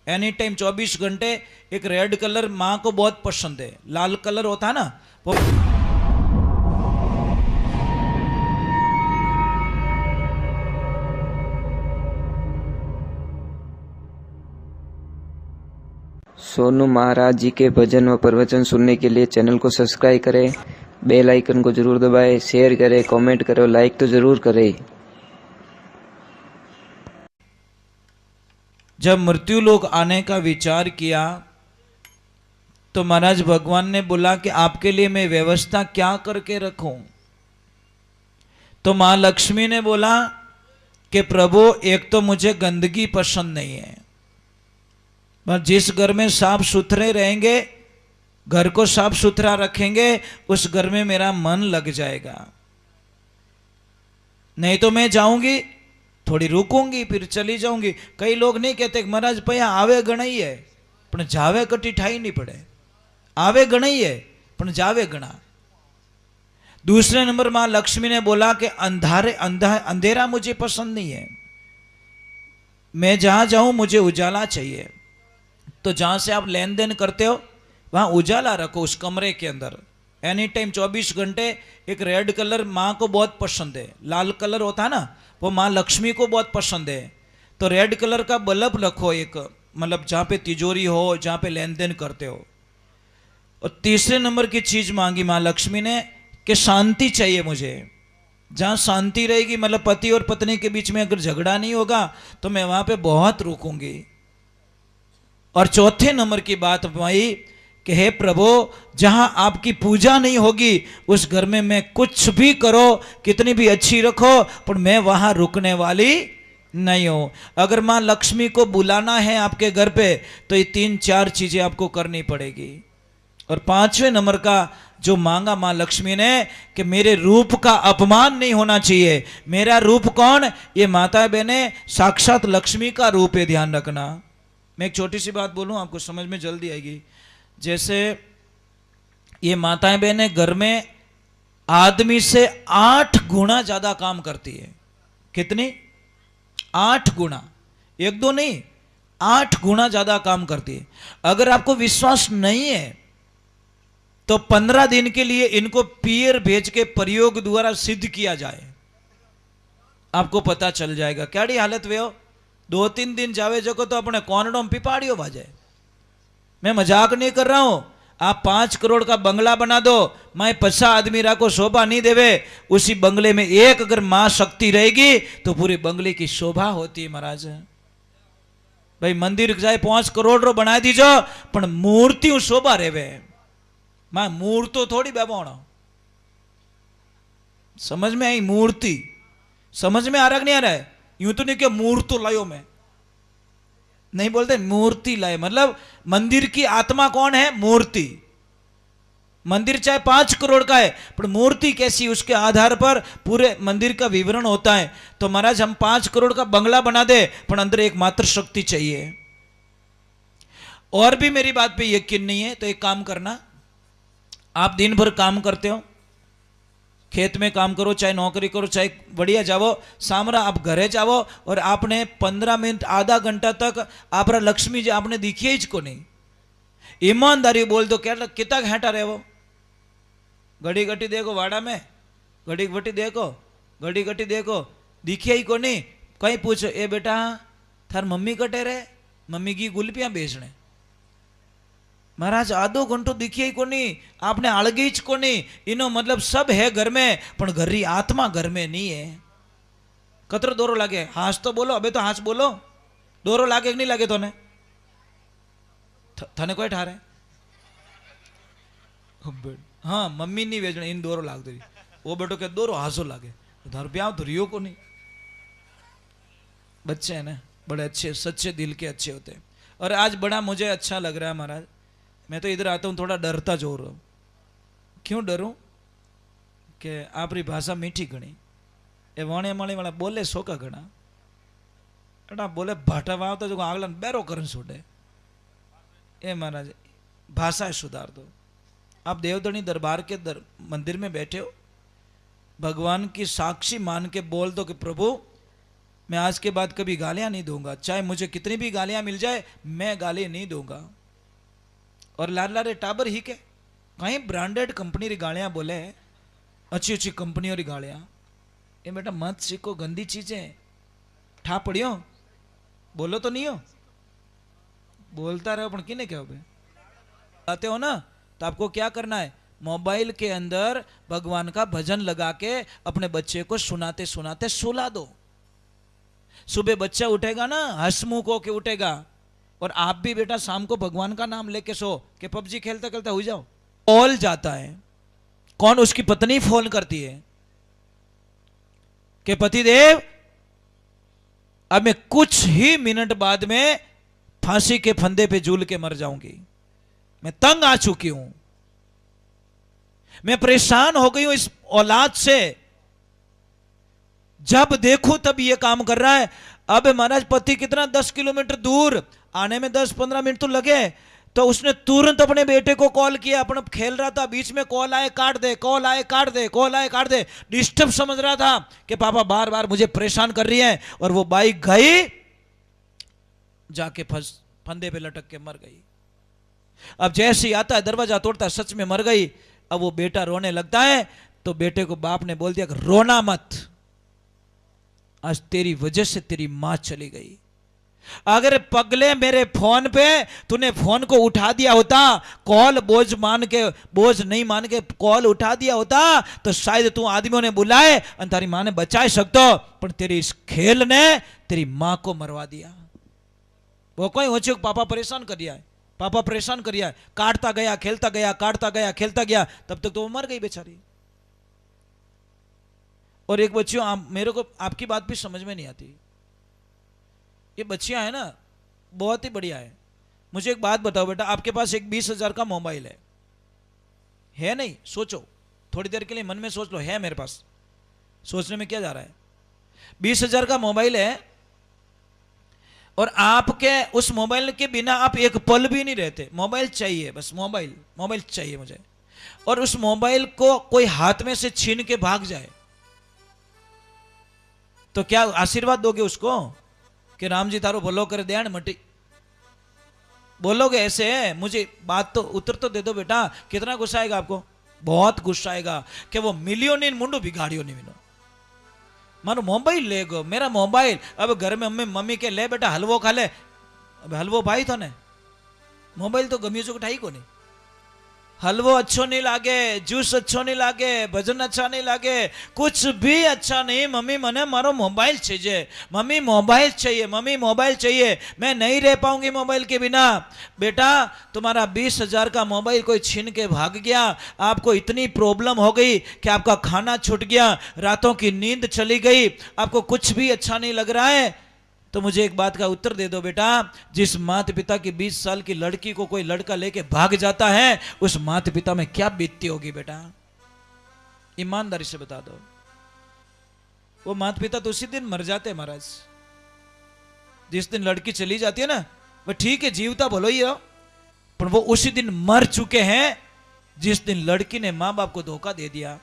Any time 24 घंटे। एक red colour माँ को बहुत पसंद है, लाल कलर होता है ना वो। सोनू महाराज जी के भजन व प्रवचन सुनने के लिए चैनल को सब्सक्राइब करें, बेल आइकन को जरूर दबाएं, शेयर करें, कमेंट करें, लाइक तो जरूर करें। जब मृत्यु लोक आने का विचार किया तो महाराज भगवान ने बोला कि आपके लिए मैं व्यवस्था क्या करके रखूं। तो मां लक्ष्मी ने बोला कि प्रभु एक तो मुझे गंदगी पसंद नहीं है, पर जिस घर में साफ सुथरे रहेंगे, घर को साफ सुथरा रखेंगे, उस घर में मेरा मन लग जाएगा। नहीं तो मैं जाऊंगी, थोड़ी रुकूंगी, फिर चली जाऊंगी। कई लोग नहीं कहते महाराज भैया आवे गणाई है पण जावे कटी ठाई नहीं पड़े। आवे गणाई है पण जावे गणा। दूसरे नंबर मां लक्ष्मी ने बोला कि अंधेरा मुझे पसंद नहीं है, मैं जहां जाऊं मुझे उजाला चाहिए। तो जहां से आप लेन देन करते हो वहां उजाला रखो उस कमरे के अंदर। एनी टाइम 24 घंटे। एक रेड कलर माँ को बहुत पसंद है, लाल कलर होता है ना वो माँ लक्ष्मी को बहुत पसंद है। तो रेड कलर का बल्ब रखो एक, मतलब जहाँ पे तिजोरी हो, जहाँ पे लेन देन करते हो। और तीसरे नंबर की चीज मांगी माँ लक्ष्मी ने कि शांति चाहिए मुझे। जहाँ शांति रहेगी, मतलब पति और पत्नी के बीच में अगर झगड़ा नहीं होगा तो मैं वहां पे बहुत रुकूंगी। और चौथे नंबर की बात भाई कि हे प्रभु जहां आपकी पूजा नहीं होगी उस घर में मैं कुछ भी करो, कितनी भी अच्छी रखो, पर मैं वहां रुकने वाली नहीं हूं। अगर मां लक्ष्मी को बुलाना है आपके घर पे तो ये 3-4 चीजें आपको करनी पड़ेगी। और 5वें नंबर का जो मांगा मां लक्ष्मी ने कि मेरे रूप का अपमान नहीं होना चाहिए। मेरा रूप कौन? ये माता बहने साक्षात लक्ष्मी का रूप है, ध्यान रखना। मैं एक छोटी सी बात बोलूं, आपको समझ में जल्दी आएगी। जैसे ये माताएं बहनें घर में आदमी से 8 गुना ज्यादा काम करती है। कितनी? 8 गुना, 1-2 नहीं, 8 गुना ज्यादा काम करती है। अगर आपको विश्वास नहीं है तो 15 दिन के लिए इनको पियर भेज के प्रयोग द्वारा सिद्ध किया जाए, आपको पता चल जाएगा क्याड़ी हालत वे हो। 2-3 दिन जावे जको तो अपने कोनडों पिपाड़ियो बाजे। मैं मजाक नहीं कर रहा हूं। आप 5 करोड़ का बंगला बना दो, मैं 50 आदमी राको शोभा नहीं देवे। उसी बंगले में एक अगर मां शक्ति रहेगी तो पूरे बंगले की शोभा होती है महाराज। भाई मंदिर जाए 5 करोड़ रो बना दीजो पण मूर्ति शोभा रेवे। मैं मूर्तो थोड़ी बेबोणो। समझ में आई? मूर्ति समझ में आ रहा नहीं आ रहा है? यूं तो नहीं कि मूर्तो लायो मैं, नहीं बोलते मूर्ति लाए। मतलब मंदिर की आत्मा कौन है? मूर्ति। मंदिर चाहे 5 करोड़ का है पर मूर्ति कैसी, उसके आधार पर पूरे मंदिर का विवरण होता है। तो महाराज हम 5 करोड़ का बंगला बना दे पर अंदर एक मात्र शक्ति चाहिए। और भी मेरी बात पे यकीन नहीं है तो एक काम करना, आप दिन भर काम करते हो, खेत में काम करो, चाहे नौकरी करो, चाहे बढ़िया जाओ, सामरा आप घरे जाओ और आपने 15 मिनट आधा घंटा तक आप लक्ष्मी जी आपने दिखिए ही को नहीं। ईमानदारी बोल दो क्या कितना घंटा रहे वो? घड़ी घटी देखो वाड़ा में, घड़ी घटी देखो, घड़ी घटी देखो, दिखिए ही को नहीं। कहीं पूछो ए बेटा थार मम्मी कटे रे, मम्मी की गुलपियां बेचने। महाराज आधो घंटो दिखिए को नहीं, आपने आड़गी ज को नहीं। इनो मतलब सब है घर में पण घर री आत्मा घर में नहीं है। कतरो दोरो लागे? हाथ तो बोलो, अबे तो हाथ बोलो। दोरो लागे कि नहीं लागे? तोने थाने कोई ठारे? हाँ मम्मी नहीं वेचने इन दोरो लाग दे। वो बेटो के दोरो हासो लागे, धर ब्याह तो रियो को नहीं। बच्चे हैं ना बड़े अच्छे, सच्चे दिल के अच्छे होते हैं। और आज बड़ा मुझे अच्छा लग रहा है महाराज। मैं तो इधर आता हूँ थोड़ा डरता जोर रहा हूँ। क्यों डरूं? कि आपरी भाषा मीठी घणी, ए वाणे माणी वाला बोले सोका घना, एटा बोले भाटा वाव तो जो आगला बैरो करन छोड़े। ए महाराज भाषा सुधार दो। आप देवधनी दरबार के मंदिर में बैठे हो, भगवान की साक्षी मान के बोल दो कि प्रभु मैं आज के बाद कभी गालियां नहीं दूंगा, चाहे मुझे कितनी भी गालियां मिल जाए, मैं गाली नहीं दूंगा। और लाल रे टाबर ही के कहीं ब्रांडेड कंपनी री गालियां बोले, अच्छी अच्छी कंपनियों री गालियां, ये बेटा मत सीखो, गंदी चीजें। ठा पड़ियो, बोलो तो नहीं हो, बोलता रहो, पण किने क्या हो आते हो ना, तो आपको क्या करना है, मोबाइल के अंदर भगवान का भजन लगा के अपने बच्चे को सुनाते सुनाते सुला दो। सुबह बच्चा उठेगा ना, हंसमुख होके उठेगा, और आप भी बेटा शाम को भगवान का नाम लेके सो, कि पबजी खेलते खेलते हो जाओ। कॉल जाता है, कौन? उसकी पत्नी फोन करती है कि पतिदेव अब मैं कुछ ही मिनट बाद में फांसी के फंदे पे झूल के मर जाऊंगी, मैं तंग आ चुकी हूं, मैं परेशान हो गई हूं इस औलाद से, जब देखूं तब ये काम कर रहा है। अब महाराज पति कितना 10 किलोमीटर दूर, आने में 10-15 मिनट तो लगे, तो उसने तुरंत अपने बेटे को कॉल किया। अपन खेल रहा था, बीच में कॉल आए काट दे, कॉल आए काट दे, कॉल आए काट दे, डिस्टर्ब समझ रहा था कि पापा बार बार मुझे परेशान कर रही है। और वो बाइक गई, जाके फंदे पे लटक के मर गई। अब जैसे ही आता है दरवाजा तोड़ता है, सच में मर गई। अब वो बेटा रोने लगता है, तो बेटे को बाप ने बोल दिया कि रोना मत, आज तेरी वजह से तेरी मां चली गई। अगर पगले मेरे फोन पे तूने फोन को उठा दिया होता, कॉल बोझ नहीं मान के कॉल उठा दिया होता, तो शायद तू आदमियों ने बुलाए और तारी मां ने बचा सकतो, पर तेरी इस खेल ने तेरी मां को मरवा दिया। वो कोई हो चुक, पापा परेशान कर दिया है, पापा परेशान कर दिया है, काटता गया खेलता गया, काटता गया खेलता गया, तब तक तो वो मर गई बेचारी। और एक बच्चियों, मेरे को आपकी बात भी समझ में नहीं आती, ये बच्चियां है ना बहुत ही बढ़िया है। मुझे एक बात बताओ बेटा, आपके पास एक 20,000 का मोबाइल है नहीं? सोचो थोड़ी देर के लिए, मन में सोच लो, है मेरे पास, सोचने में क्या जा रहा है। 20,000 का मोबाइल है, और आपके उस मोबाइल के बिना आप एक पल भी नहीं रहते। मोबाइल चाहिए, बस मोबाइल चाहिए मुझे। और उस मोबाइल को कोई हाथ में से छीन के भाग जाए, तो क्या आशीर्वाद दोगे उसको कि राम जी तारो भलो कर दयान मटी? बोलोगे ऐसे? मुझे बात तो उत्तर तो दे दो बेटा। कितना गुस्सा आएगा आपको? बहुत गुस्सा आएगा कि वो मिलियन इन मुंडू बिगाड़ियो नहीं मिलो, मारो मोबाइल ले गो, मेरा मोबाइल। अब घर में मम्मी के ले बेटा हलवो खा ले, अब हलवो भाई तो ने, मोबाइल तो गमी चुक ठाई को नहीं। हलवो अच्छो नहीं लागे, जूस अच्छो नहीं लागे, भजन अच्छा नहीं लागे, कुछ भी अच्छा नहीं। मम्मी मने मारो मोबाइल चाहिए, मम्मी मोबाइल चाहिए, मम्मी मोबाइल चाहिए, मैं नहीं रह पाऊंगी मोबाइल के बिना। बेटा तुम्हारा 20,000 का मोबाइल कोई छीन के भाग गया, आपको इतनी प्रॉब्लम हो गई कि आपका खाना छूट गया, रातों की नींद चली गई, आपको कुछ भी अच्छा नहीं लग रहा है, तो मुझे एक बात का उत्तर दे दो बेटा, जिस माता पिता की 20 साल की लड़की को कोई लड़का लेके भाग जाता है, उस माता पिता में क्या बीतती होगी बेटा? ईमानदारी से बता दो। वो माता पिता तो उसी दिन मर जाते हैं महाराज, जिस दिन लड़की चली जाती है ना, वो ठीक है जीवता भलो ही हो, पर वो उसी दिन मर चुके हैं जिस दिन लड़की ने मां बाप को धोखा दे दिया।